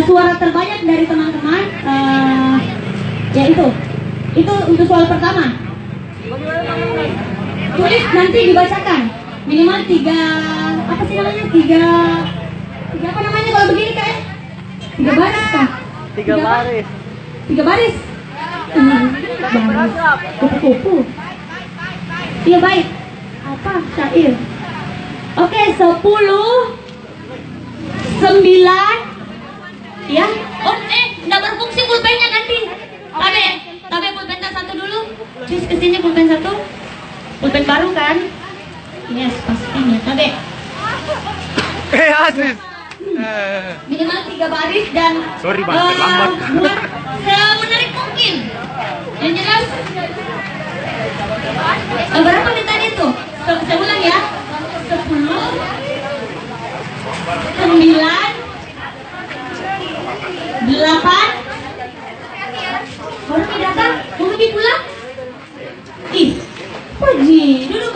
suara terbanyak dari teman-teman, ya itu untuk soal pertama. Tulis nanti dibacakan minimal tiga apa namanya kalau begini kayak 3 baris kah? 3 baris. 3 baris. Kupu-kupu. Iya baik. Apa syair? Oke, 10 9 ya. Oh, nggak berfungsi pulpennya ganti. Tabe pulpen satu dulu. Terus kesini pulpen satu. Pulpen baru kan? Yes, pastinya. Tabe. Asis. Minimal 3 baris dan Sorry bang, terlambat. buat semenarik mungkin. Yang jelas berapa nih tadi tuh? Saya ulang ya. 10 9 8 baru datang, mau pergi pulang? Ih, pergi dulu,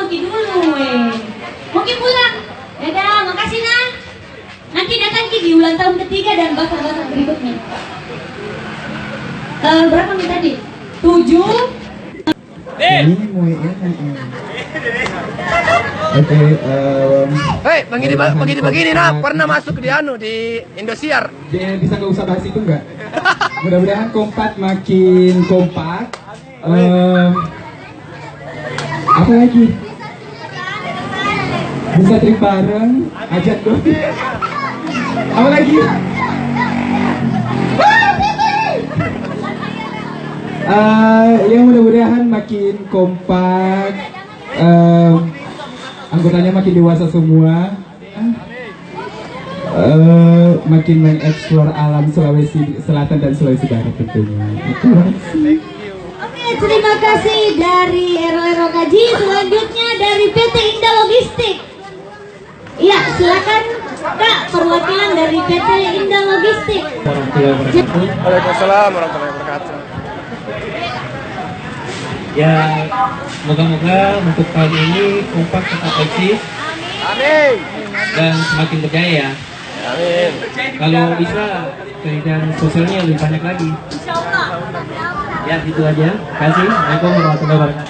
mungkin pulang. Dadah, makasih nah. Nanti datang di ulang tahun ketiga dan basar-basar berikutnya. Berapa nih tadi? 7. Ini mau Oke, Hei, begini nah, pernah masuk di Indosiar. dia bisa nggak usah bahas itu nggak? Mudah-mudahan kompak makin kompak. Apa lagi? Bisa trip bareng, ajak dong. Apa lagi? Ya mudah-mudahan makin kompak. Anggotanya makin dewasa semua, makin mengeksplor alam Sulawesi Selatan dan Sulawesi Barat tentunya. Oke, terima kasih dari Ero Gaji. Selanjutnya dari PT Indah Logistik. Iya, silakan Kak, perwakilan dari PT Indah Logistik. Waalaikumsalam warahmatullahi wabarakatuh. Ya, moga-moga untuk tahun ini kompak tetap eksis. Amin. Dan semakin berjaya ya. Amin. Kalau bisa kegiatan sosialnya lebih banyak lagi. Ya, itu aja. Terima kasih. Assalamualaikum warahmatullahi wabarakatuh.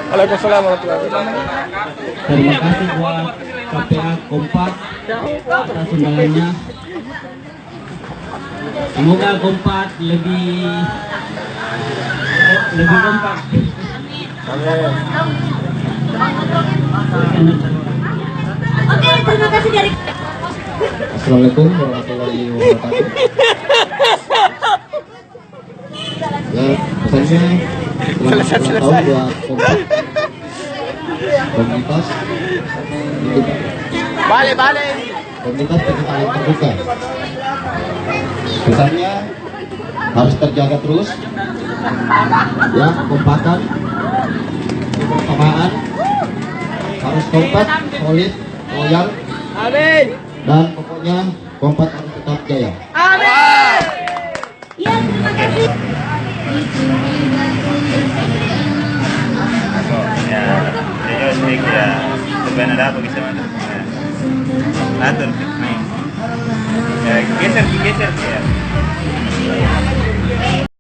Waalaikumsalam warahmatullahi wabarakatuh. Terima kasih buat KPA Kompak atas undangannya. Semoga Kompak lebih kompak. Amin. Oke, terima kasih dari Assalamualaikum warahmatullahi wabarakatuh. Ya, pesannya selamat ulang tahun buat kompak komunitas Balik. komunitas paling terbuka. Pesannya harus terjaga terus, ya, kompakan, kebersamaan, harus kompak, solid, loyal, Amin. dan pokoknya kompak harus tetap jaya. Amin. ya, terima kasih. Ya, yo speak ya. Sebenarnya ada apa bisa mana? Atur, main. Ya, geser ya.